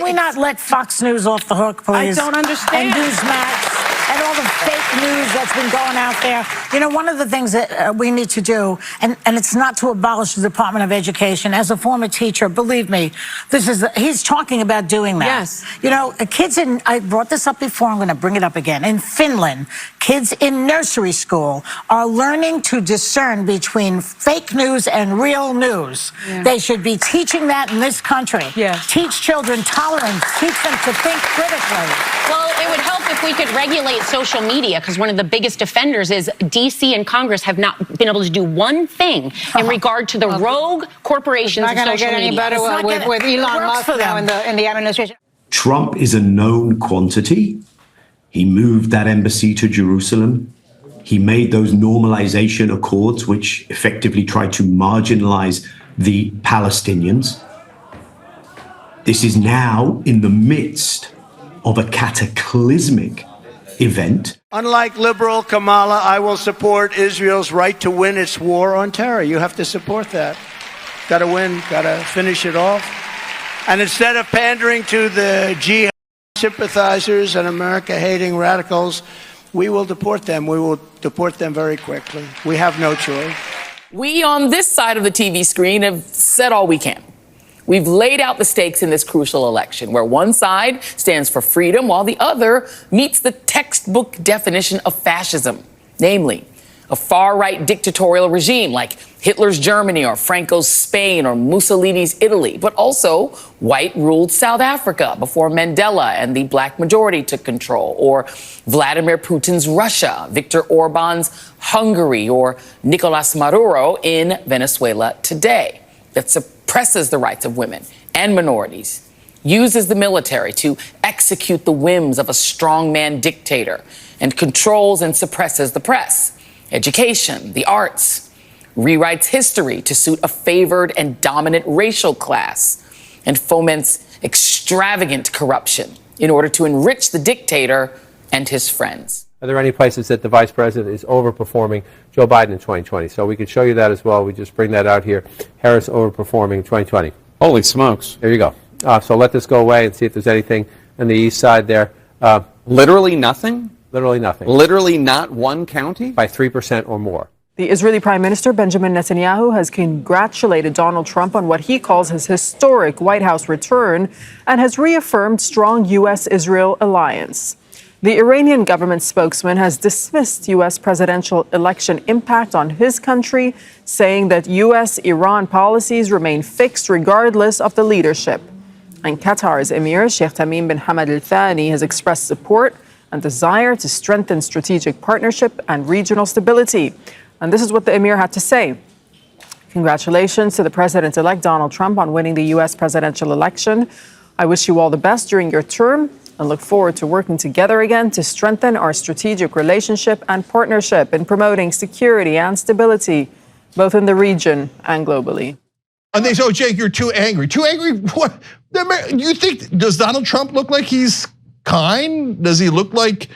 we not let Fox News off the hook, please? I don't understand. And Newsmax and all the fake news that's been going out there. You know, one of the things that we need to do, and it's not to abolish the Department of Education. As a former teacher, believe me, he's talking about doing that. Yes. You know, kids I brought this up before, I'm going to bring it up again. In Finland, kids in nursery school are learning to discern between fake news and real news. Yeah. They should be teaching that in this country. Yeah. Teach children tolerance, teach them to think critically. Well, it would help if we could regulate social media, because one of the biggest offenders is D.C. and Congress have not been able to do one thing in regard to the rogue corporations of social media. It's not going to get any better with Elon Musk now in the administration. Trump is a known quantity. He moved that embassy to Jerusalem. He made those normalization accords, which effectively tried to marginalize the Palestinians. This is now in the midst of a cataclysmic event. Unlike liberal Kamala, I will support Israel's right to win its war on terror. You have to support that. Got to win, got to finish it off. And instead of pandering to the jihad sympathizers and America-hating radicals, we will deport them. We will deport them very quickly. We have no choice. We on this side of the TV screen have said all we can. We've laid out the stakes in this crucial election, where one side stands for freedom while the other meets the textbook definition of fascism, namely a far-right dictatorial regime like Hitler's Germany or Franco's Spain or Mussolini's Italy, but also white-ruled South Africa before Mandela and the black majority took control, or Vladimir Putin's Russia, Viktor Orban's Hungary, or Nicolas Maduro in Venezuela today, that suppresses the rights of women and minorities, uses the military to execute the whims of a strongman dictator, and controls and suppresses the press, education, the arts, rewrites history to suit a favored and dominant racial class, and foments extravagant corruption in order to enrich the dictator and his friends. Are there any places that the vice president is overperforming Joe Biden in 2020? So we could show you that as well. We just bring that out here. Harris overperforming in 2020. Holy smokes. There you go. So let this go away and see if there's anything on the east side there. Literally nothing? Literally nothing. Literally not one county? By 3% or more. The Israeli Prime Minister Benjamin Netanyahu has congratulated Donald Trump on what he calls his historic White House return and has reaffirmed strong U.S.-Israel alliance. The Iranian government spokesman has dismissed U.S. presidential election impact on his country, saying that U.S.-Iran policies remain fixed regardless of the leadership. And Qatar's Emir Sheikh Tamim bin Hamad Al Thani has expressed support and desire to strengthen strategic partnership and regional stability. And this is what the Emir had to say. Congratulations to the President-elect Donald Trump on winning the U.S. presidential election. I wish you all the best during your term and look forward to working together again to strengthen our strategic relationship and partnership in promoting security and stability, both in the region and globally. And they say, oh, Jake, you're too angry. Too angry? What? You think, does Donald Trump look like he's kind? Does he look like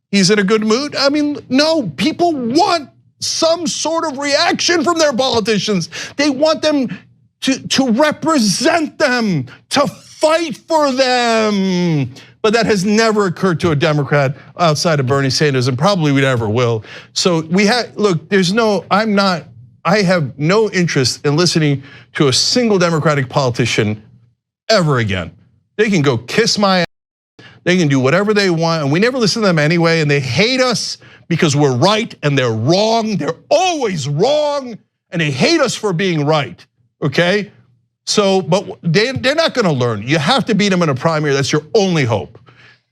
he's in a good mood? I mean, no, people want some sort of reaction from their politicians. They want them to represent them, to fight for them. But that has never occurred to a Democrat outside of Bernie Sanders, and probably we never will. So look, I have no interest in listening to a single Democratic politician ever again. They can go kiss my ass. They can do whatever they want, and we never listen to them anyway, and they hate us because we're right and they're wrong. They're always wrong, and they hate us for being right, okay? So, but they're not gonna learn. You have to beat them in a primary, that's your only hope.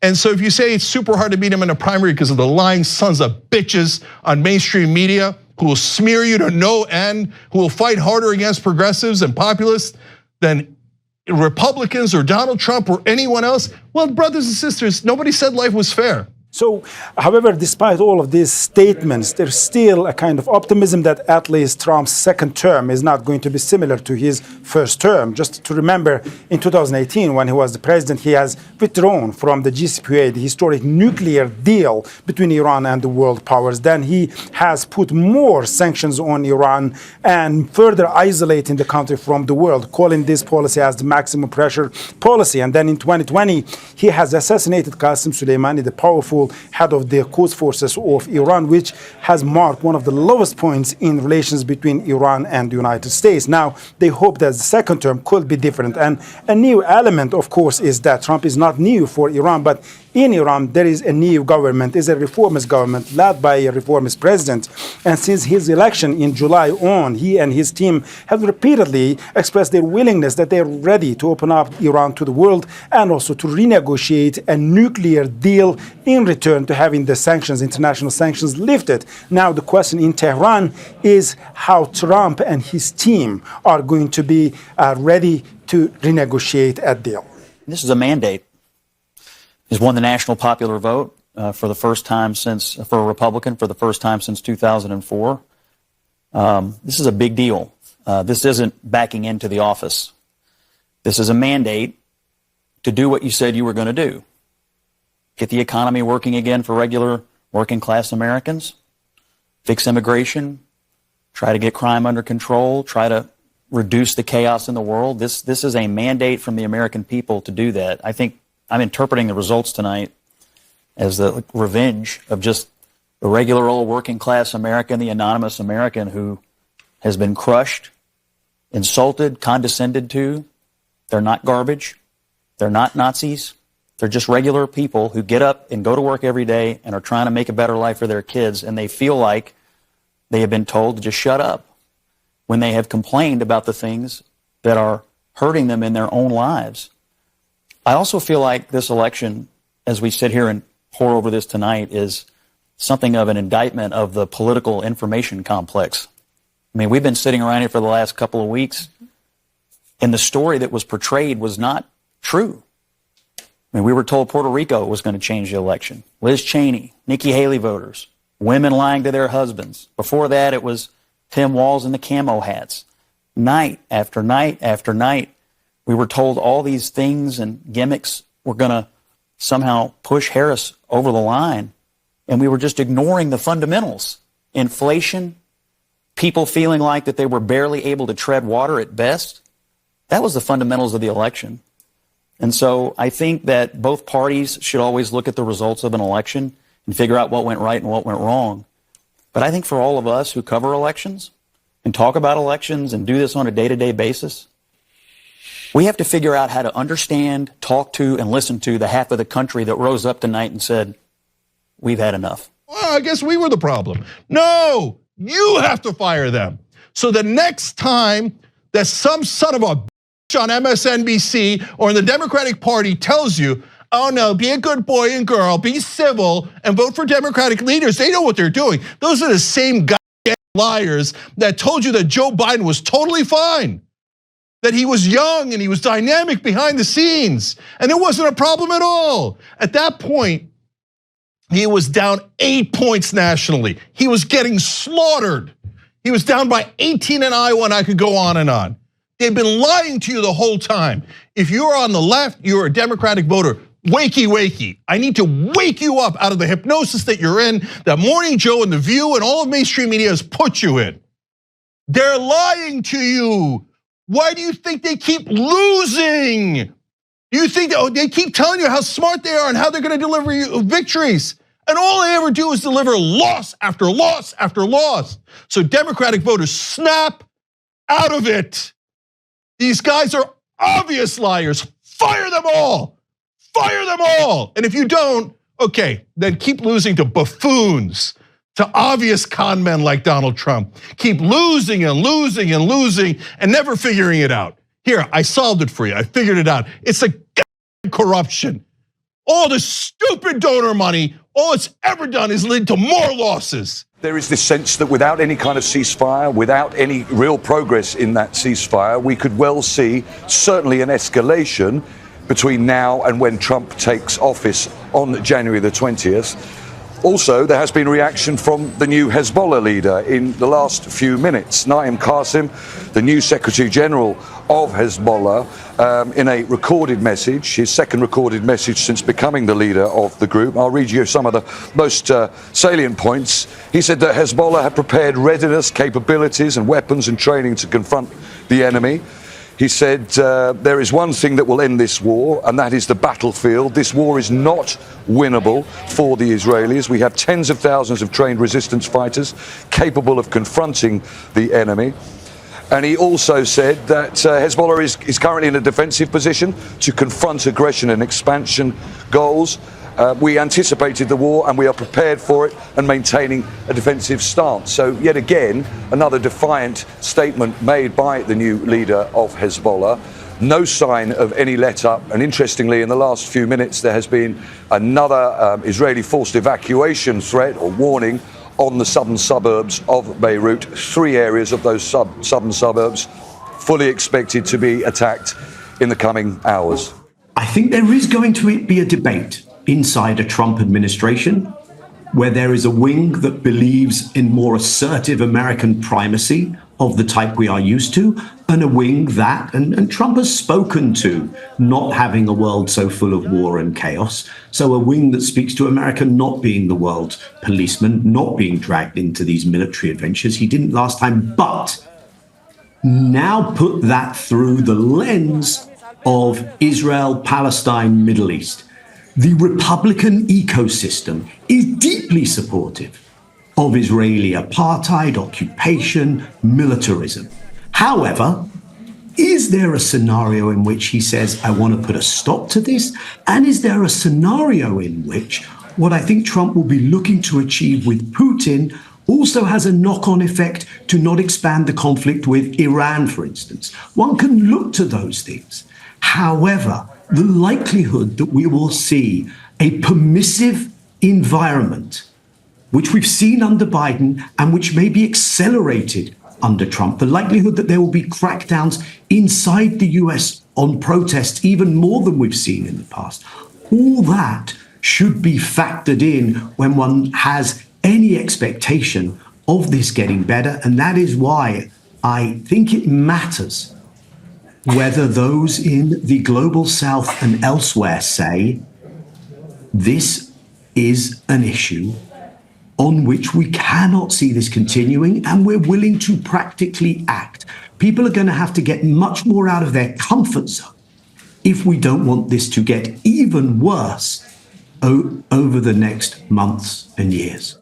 And so if you say it's super hard to beat them in a primary because of the lying sons of bitches on mainstream media who will smear you to no end, who will fight harder against progressives and populists than Republicans or Donald Trump or anyone else, well, brothers and sisters, nobody said life was fair. So, however, despite all of these statements, there's still a kind of optimism that at least Trump's second term is not going to be similar to his first term. Just to remember, in 2018, when he was the president, he has withdrawn from the JCPOA, the historic nuclear deal between Iran and the world powers. Then he has put more sanctions on Iran and further isolating the country from the world, calling this policy as the maximum pressure policy. And then in 2020, he has assassinated Qasem Soleimani, the powerful head of the Quds forces of Iran, which has marked one of the lowest points in relations between Iran and the United States. Now, they hope that the second term could be different. And a new element, of course, is that Trump is not new for Iran, but in Iran, there is a new government, is a reformist government led by a reformist president. And since his election in July on, he and his team have repeatedly expressed their willingness that they're ready to open up Iran to the world and also to renegotiate a nuclear deal in return to having the sanctions, international sanctions, lifted. Now, the question in Tehran is how Trump and his team are going to be ready to renegotiate a deal. This is a mandate. He's won the national popular vote for the first time for a Republican, for the first time since 2004. This is a big deal. This isn't backing into the office. This is a mandate to do what you said you were going to do. Get the economy working again for regular working class Americans, fix immigration, try to get crime under control, try to reduce the chaos in the world. This is a mandate from the American people to do that. I think I'm interpreting the results tonight as the revenge of just the regular old working class American, the anonymous American who has been crushed, insulted, condescended to. They're not garbage. They're not Nazis. They're just regular people who get up and go to work every day and are trying to make a better life for their kids, and they feel like they have been told to just shut up when they have complained about the things that are hurting them in their own lives. I also feel like this election, as we sit here and pour over this tonight, is something of an indictment of the political information complex. I mean, we've been sitting around here for the last couple of weeks, and the story that was portrayed was not true. I mean, we were told Puerto Rico was going to change the election. Liz Cheney, Nikki Haley voters, women lying to their husbands. Before that, it was Tim Walz and the camo hats. Night after night after night, we were told all these things and gimmicks were going to somehow push Harris over the line, and we were just ignoring the fundamentals. Inflation, people feeling like that they were barely able to tread water at best. That was the fundamentals of the election. And so I think that both parties should always look at the results of an election and figure out what went right and what went wrong. But I think for all of us who cover elections and talk about elections and do this on a day-to-day basis, we have to figure out how to understand, talk to, and listen to the half of the country that rose up tonight and said, we've had enough. Well, I guess we were the problem. No, you have to fire them. So the next time that some son of a bitch on MSNBC or in the Democratic Party tells you, oh no, be a good boy and girl, be civil, and vote for Democratic leaders, they know what they're doing. Those are the same goddamn liars that told you that Joe Biden was totally fine, that he was young and he was dynamic behind the scenes, and it wasn't a problem at all. At that point, he was down 8 points nationally. He was getting slaughtered. He was down by 18 in Iowa, and I could go on and on. They've been lying to you the whole time. If you're on the left, you're a Democratic voter. Wakey, wakey. I need to wake you up out of the hypnosis that you're in, that Morning Joe and The View and all of mainstream media has put you in. They're lying to you. Why do you think they keep losing? You think they keep telling you how smart they are and how they're going to deliver you victories. And all they ever do is deliver loss after loss after loss. So Democratic voters, snap out of it. These guys are obvious liars. Fire them all. Fire them all. And if you don't, okay, then keep losing to buffoons, to obvious con men like Donald Trump. Keep losing and losing and losing and never figuring it out. Here, I solved it for you. I figured it out. It's a corruption. All the stupid donor money, all it's ever done is lead to more losses. There is this sense that without any kind of ceasefire, without any real progress in that ceasefire, we could well see certainly an escalation between now and when Trump takes office on January the 20th. Also, there has been reaction from the new Hezbollah leader in the last few minutes. Naim Qassem, the new Secretary General of Hezbollah, in a recorded message, his second recorded message since becoming the leader of the group. I'll read you some of the most salient points. He said that Hezbollah had prepared readiness, capabilities and weapons and training to confront the enemy. He said, there is one thing that will end this war, and that is the battlefield. This war is not winnable for the Israelis. We have tens of thousands of trained resistance fighters capable of confronting the enemy. And he also said that Hezbollah is currently in a defensive position to confront aggression and expansion goals. We anticipated the war and we are prepared for it and maintaining a defensive stance. So yet again, another defiant statement made by the new leader of Hezbollah. No sign of any let-up. And interestingly, in the last few minutes, there has been another Israeli forced evacuation threat or warning on the southern suburbs of Beirut. 3 areas of those southern suburbs fully expected to be attacked in the coming hours. I think there is going to be a debate inside a Trump administration where there is a wing that believes in more assertive American primacy of the type we are used to, and a wing that, and Trump has spoken to not having a world so full of war and chaos. So a wing that speaks to America not being the world's policeman, not being dragged into these military adventures. He didn't last time, but now put that through the lens of Israel, Palestine, Middle East. The Republican ecosystem is deeply supportive of Israeli apartheid, occupation, militarism. However, is there a scenario in which he says, I want to put a stop to this? And is there a scenario in which what I think Trump will be looking to achieve with Putin also has a knock-on effect to not expand the conflict with Iran, for instance? One can look to those things. However, the likelihood that we will see a permissive environment, which we've seen under Biden and which may be accelerated under Trump, the likelihood that there will be crackdowns inside the US on protests even more than we've seen in the past, all that should be factored in when one has any expectation of this getting better. And that is why I think it matters whether those in the global south and elsewhere say this is an issue on which we cannot see this continuing and we're willing to practically act. People are going to have to get much more out of their comfort zone if we don't want this to get even worse over the next months and years.